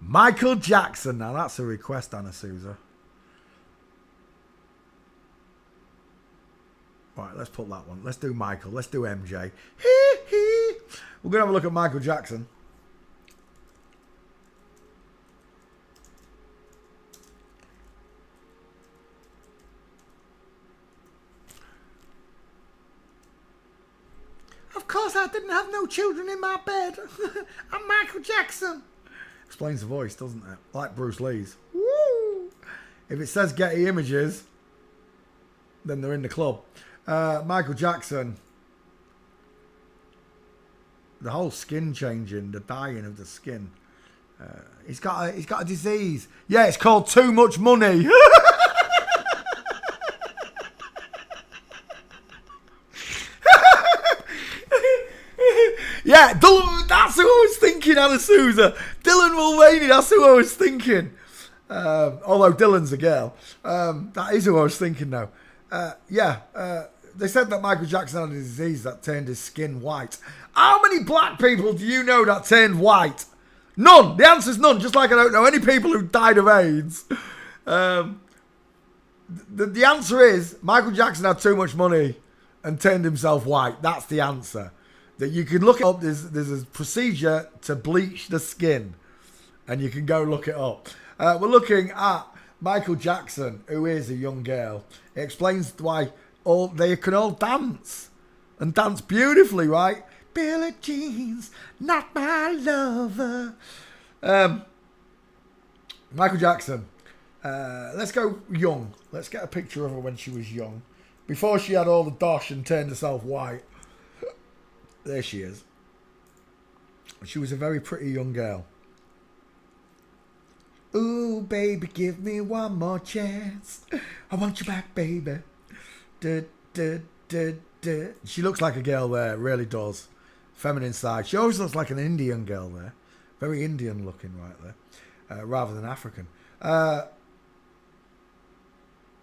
Michael Jackson. Now that's a request, Anna Souza. Right, let's put that one. Let's do Michael. Let's do MJ. We're going to have a look at Michael Jackson. Of course I didn't have no children in my bed. I'm Michael Jackson. Explains the voice, doesn't it? Like Bruce Lee's. Woo! If it says Getty Images, then they're in the club. Michael Jackson. The whole skin changing, the dying of the skin. He's got a disease. Yeah, it's called too much money. Yeah, Dylan, that's who I was thinking, Anna Souza. Dylan Mulvaney, that's who I was thinking. Although Dylan's a girl. That is who I was thinking, though. They said that Michael Jackson had a disease that turned his skin white. How many black people do you know that turned white? None. The answer's none, just like I don't know any people who died of AIDS. The answer is Michael Jackson had too much money and turned himself white. That's the answer. That you can look it up. There's a procedure to bleach the skin, and you can go look it up. We're looking at Michael Jackson, who is a young girl. It explains why they can all dance and dance beautifully, right? Billie Jean's not my lover. Michael Jackson. Let's go young. Let's get a picture of her when she was young, before she had all the dosh and turned herself white. There she is. She was a very pretty young girl. Ooh, baby, give me one more chance. I want you back, baby. She looks like a girl there, really does. Feminine side. She always looks like an Indian girl there. Very Indian looking right there. Rather than African.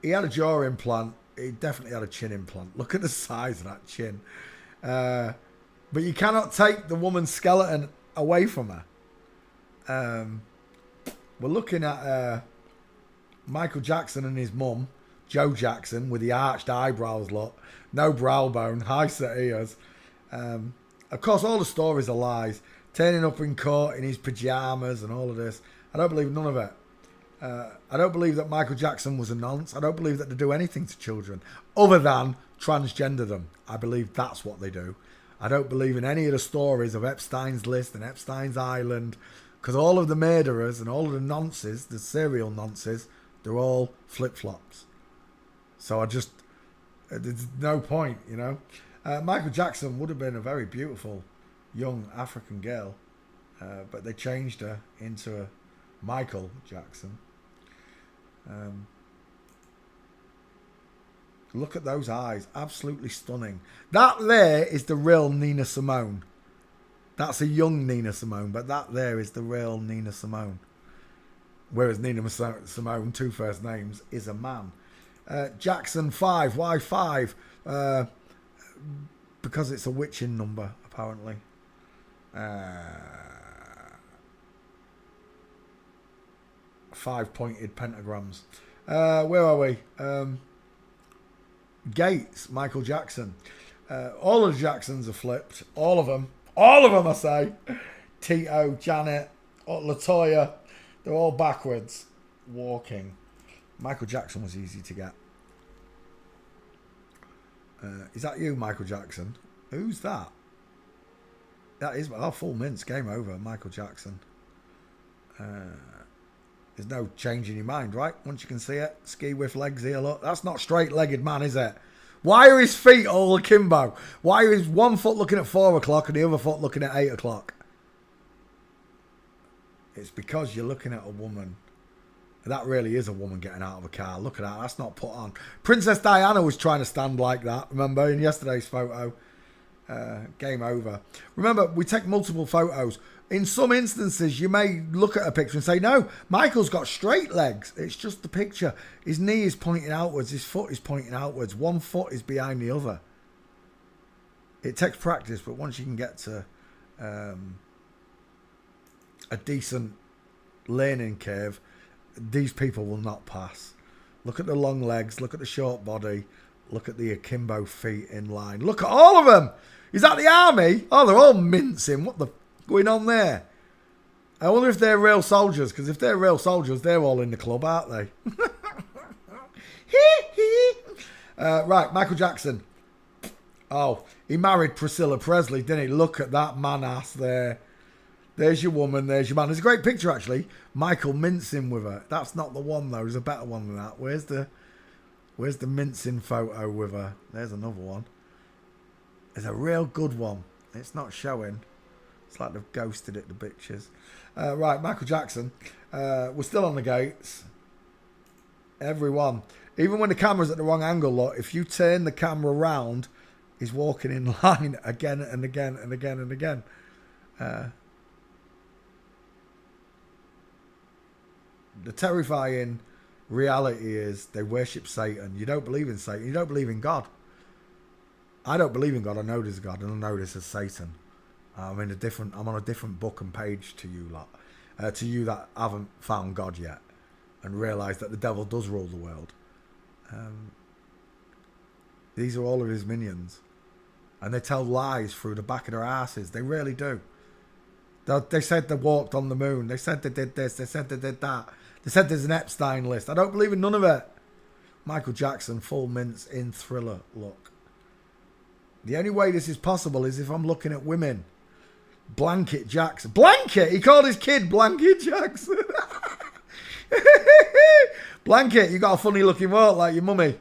He had a jaw implant. He definitely had a chin implant. Look at the size of that chin. But you cannot take the woman's skeleton away from her. We're looking at Michael Jackson and his mum, Joe Jackson, with the arched eyebrows, look. No brow bone, high set ears. Of course, all the stories are lies. Turning up in court in his pyjamas and all of this. I don't believe none of it. I don't believe that Michael Jackson was a nonce. I don't believe that they do anything to children other than transgender them. I believe that's what they do. I don't believe in any of the stories of Epstein's List and Epstein's Island, because all of the murderers and all of the nonces, the serial nonces, they're all flip-flops. So there's no point, you know. Michael Jackson would have been a very beautiful young African girl, but they changed her into a Michael Jackson. Look at those eyes. Absolutely stunning. That there is the real Nina Simone. That's a young Nina Simone, but that there is the real Nina Simone. Whereas Nina Simone, two first names, is a man. Jackson 5. Why 5? Because it's a witching number, apparently. 5 pointed pentagrams. Where are we? Gates, Michael Jackson. All of the Jacksons are flipped. All of them, I say. Tito, Janet, LaToya, they're all backwards walking. Michael Jackson was easy to get. Is that you, Michael Jackson? Who's that? That is, full mints, game over, Michael Jackson. There's no change in your mind, right? Once you can see it. Ski with legs here, look. That's not straight-legged man, is it? Why are his feet all akimbo? Why is one foot looking at 4 o'clock and the other foot looking at 8 o'clock? It's because you're looking at a woman. That really is a woman getting out of a car. Look at that. That's not put on. Princess Diana was trying to stand like that, remember, in yesterday's photo. Game over. Remember, we take multiple photos. In some instances, you may look at a picture and say, no, Michael's got straight legs. It's just the picture. His knee is pointing outwards. His foot is pointing outwards. One foot is behind the other. It takes practice, but once you can get to a decent learning curve, these people will not pass. Look at the long legs. Look at the short body. Look at the akimbo feet in line. Look at all of them. Is that the army? Oh, they're all mincing. What the going on there? I wonder if they're real soldiers, because if they're real soldiers, they're all in the club, aren't they? Right, Michael Jackson. Oh, he married Priscilla Presley, didn't he? Look at that man ass there. There's your woman, there's your man. There's a great picture, actually. Michael mincing with her. That's not the one, though. There's a better one than that. Where's the mincing photo with her? There's another one. There's a real good one. It's not showing. It's like they've ghosted it, the bitches. Right, Michael Jackson. We're still on the gates. Everyone. Even when the camera's at the wrong angle, look, if you turn the camera around, he's walking in line again and again and again and again. The terrifying reality is they worship Satan. You don't believe in Satan. You don't believe in God. I don't believe in God. I know there's God, and I know this is Satan. I'm on a different book and page to you lot, to you that haven't found God yet, and realise that the devil does rule the world. These are all of his minions, and they tell lies through the back of their asses. They really do. They said they walked on the moon. They said they did this. They said they did that. They said there's an Epstein list. I don't believe in none of it. Michael Jackson, full mince in Thriller look. The only way this is possible is if I'm looking at women. Blanket Jackson. Blanket? He called his kid Blanket Jackson. Blanket, you got a funny looking walk like your mummy.